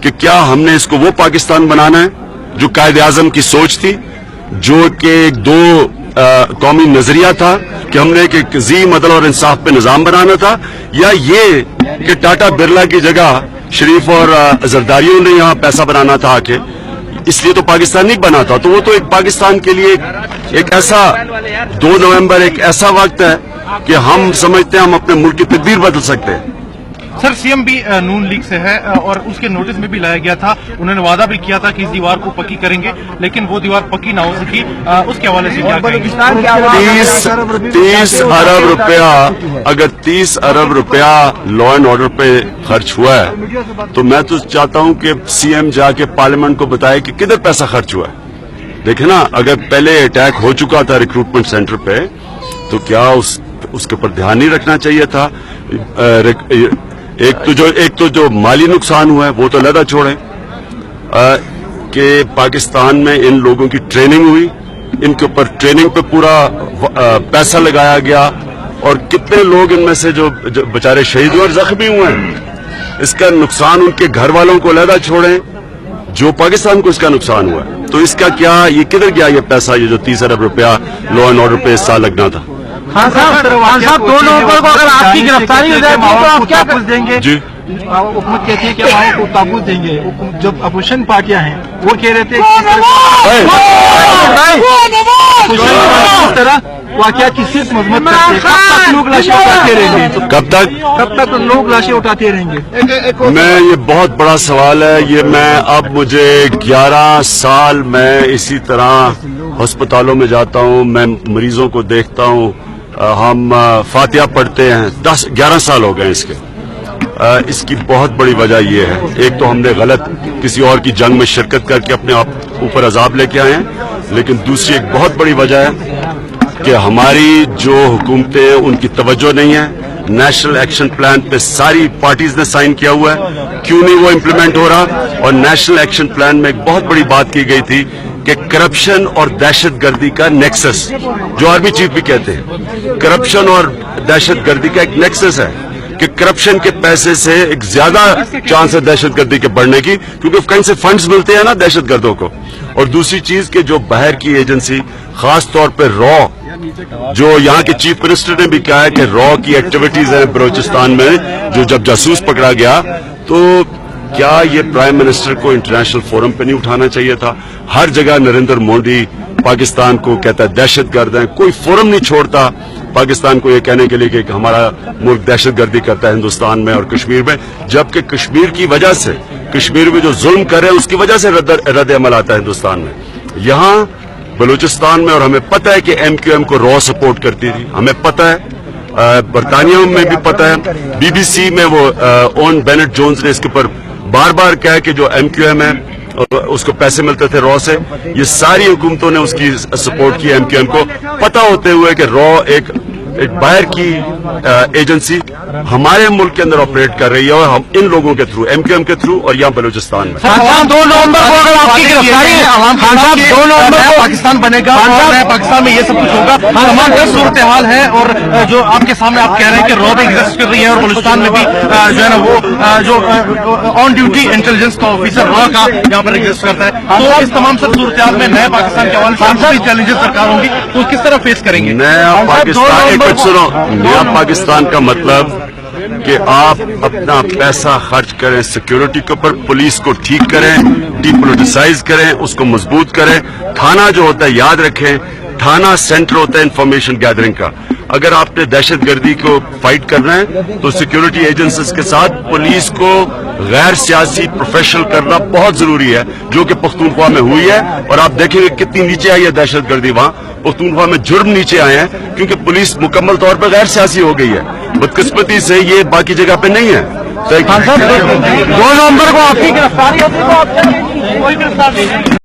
کہ کیا ہم نے اس کو وہ پاکستان بنانا ہے جو قائد اعظم کی سوچ تھی، جو کہ ایک دو قومی نظریہ تھا کہ ہم نے ایک عظیم عدل اور انصاف پہ نظام بنانا تھا، یا یہ کہ ٹاٹا برلا کی جگہ شریف اور زرداریوں نے یہاں پیسہ بنانا تھا آ کے، اس لیے تو پاکستان نہیں بنا تھا۔ تو وہ تو ایک پاکستان کے لیے ایک ایسا 2 نومبر ایک ایسا وقت ہے کہ ہم سمجھتے ہیں ہم اپنے ملک کی تقدیر بدل سکتے ہیں۔ سر سی ایم بھی نون لیگ سے ہے اور اس کے نوٹس میں بھی لایا گیا تھا، انہوں نے وعدہ بھی کیا تھا کہ اس دیوار کو پکی کریں گے، لیکن وہ دیوار پکی نہ ہو سکی، اس کے حوالے سے کیا کہیں گے؟ 30 ارب روپیہ، اگر 30 ارب روپیہ لا اینڈ آرڈر پہ خرچ ہوا ہے تو میں تو چاہتا ہوں کہ سی ایم جا کے پارلیمنٹ کو بتائے کہ کدھر پیسہ خرچ ہوا ہے۔ دیکھیں نا، اگر پہلے اٹیک ہو چکا تھا ریکروٹمنٹ سینٹر پہ تو کیا اس کے اوپر دھیان نہیں رکھنا چاہیے تھا؟ ایک تو جو مالی نقصان ہوا ہے وہ تو علیحدہ چھوڑیں، کہ پاکستان میں ان لوگوں کی ٹریننگ ہوئی، ان کے اوپر ٹریننگ پہ پورا پیسہ لگایا گیا، اور کتنے لوگ ان میں سے جو بیچارے شہید ہوئے اور زخمی ہوئے ہیں، اس کا نقصان ان کے گھر والوں کو علیحدہ چھوڑیں، جو پاکستان کو اس کا نقصان ہوا ہے۔ تو اس کا کیا، یہ کدھر گیا یہ پیسہ، یہ جو 30 ارب روپیہ لا اینڈ آرڈر پہ اس سال لگنا تھا؟ خان صاحب 2 نومبر کو اگر آپ کی گرفتاری ہو جائے تو آپ کیا دیں گے؟ جی، حکومت کہتی ہے کہ وہاں کو تحفظ دیں گے، جب اپوزیشن پارٹیاں ہیں وہ کہہ رہے تھے اس طرح واقعات کی صرف مذمت کرتے ہیں، کب تک لوگ لاشیں اٹھاتے رہیں گے؟ کب تک لوگ لاشیں اٹھاتے رہیں گے؟ میں یہ بہت بڑا سوال ہے یہ۔ میں اب مجھے 11 سال میں اسی طرح ہسپتالوں میں جاتا ہوں، میں مریضوں کو دیکھتا ہوں، ہم فاتحہ پڑھتے ہیں، 11 سال ہو گئے اس کے۔ اس کی بہت بڑی وجہ یہ ہے، ایک تو ہم نے غلط کسی اور کی جنگ میں شرکت کر کے اپنے آپ اوپر عذاب لے کے آئے ہیں، لیکن دوسری ایک بہت بڑی وجہ ہے کہ ہماری جو حکومتیں ہیں ان کی توجہ نہیں ہے۔ نیشنل ایکشن پلان پہ ساری پارٹیز نے سائن کیا ہوا ہے، کیوں نہیں وہ امپلیمنٹ ہو رہا؟ اور نیشنل ایکشن پلان میں ایک بہت بڑی بات کی گئی تھی کہ کرپشن اور دہشت گردی کا نیکسس، جو آرمی چیف بھی کہتے ہیں، کرپشن اور دہشت گردی کا ایک نیکسس ہے، کہ کرپشن کے پیسے سے ایک زیادہ چانس ہے دہشت گردی کے بڑھنے کی، کیونکہ کہیں سے فنڈز ملتے ہیں نا دہشت گردوں کو۔ اور دوسری چیز کہ جو باہر کی ایجنسی، خاص طور پہ را، جو یہاں کے چیف منسٹر نے بھی کہا ہے کہ را کی ایکٹیویٹیز ہیں بلوچستان میں، جو جب جاسوس پکڑا گیا، تو کیا یہ پرائم منسٹر کو انٹرنیشنل فورم پہ نہیں اٹھانا چاہیے تھا؟ ہر جگہ نریندر مودی پاکستان کو کہتا ہے دہشت گرد ہیں، کوئی فورم نہیں چھوڑتا پاکستان کو یہ کہنے کے لیے کہ ہمارا ملک دہشت گردی کرتا ہے ہندوستان میں اور کشمیر میں، جبکہ کشمیر کی وجہ سے، کشمیر میں جو ظلم کر رہے ہیں اس کی وجہ سے رد عمل آتا ہے ہندوستان میں۔ یہاں بلوچستان میں، اور ہمیں پتہ ہے کہ ایم کیو ایم کو را سپورٹ کرتی تھی، ہمیں پتہ ہے، برطانیہ میں بھی پتہ ہے، بی بی سی میں وہ اون بینٹ جونز نے اس کے اوپر بار بار کہا کہ جو ایم کیو ایم ہے اس کو پیسے ملتے تھے را سے، یہ ساری حکومتوں نے اس کی سپورٹ کی ایم کیو ایم کو، پتہ ہوتے ہوئے کہ را ایک باہر کی ایجنسی ہمارے ملک کے اندر آپریٹ کر رہی ہے، اور ہم ان لوگوں کے تھرو، ایم کیو ایم کے تھرو، اور یہاں بلوچستان میں 2 نومبر کو اگر آپ کی گرفتاری ہے، 2 نومبر کو پاکستان بنے گا اور پاکستان میں یہ سب کچھ ہوگا، تمام صورتحال ہے، اور جو آپ کے سامنے آپ کہہ رہے ہیں کہ را بھی ایگزسٹ کر رہی ہے، اور بلوچستان میں بھی جو ہے نا وہ جو آن ڈیوٹی انٹیلیجنس کا آفیسر را کا یہاں پر ایگزسٹ کرتا ہے، تو اس تمام سب صورتحال میں نئے پاکستان کے حوالے سے چیلنجز سرکار ہوں گی تو کس طرح فیس کریں گے؟ نیا پاکستان کا مطلب کہ آپ اپنا پیسہ خرچ کریں سیکیورٹی کے اوپر، پولیس کو ٹھیک کریں، ڈی پولیٹیسائز کریں، اس کو مضبوط کریں۔ تھانہ جو ہوتا ہے یاد رکھیں، تھانہ سینٹر ہوتا ہے انفارمیشن گیدرنگ کا۔ اگر آپ نے دہشت گردی کو فائٹ کرنا ہے تو سیکیورٹی ایجنسیز کے ساتھ پولیس کو غیر سیاسی پروفیشنل کرنا بہت ضروری ہے، جو کہ پختونخوا میں ہوئی ہے، اور آپ دیکھیں گے کتنی نیچے آئی ہے دہشت گردی وہاں۔ پختونخوا میں جرم نیچے آئے ہیں کیونکہ پولیس مکمل طور پر غیر سیاسی ہو گئی ہے، بدقسمتی سے یہ باقی جگہ پہ نہیں ہے۔ 2 نومبر کو آپ کی گرفتاری ہوتی ہے تو آپ کوئی گرفتار نہیں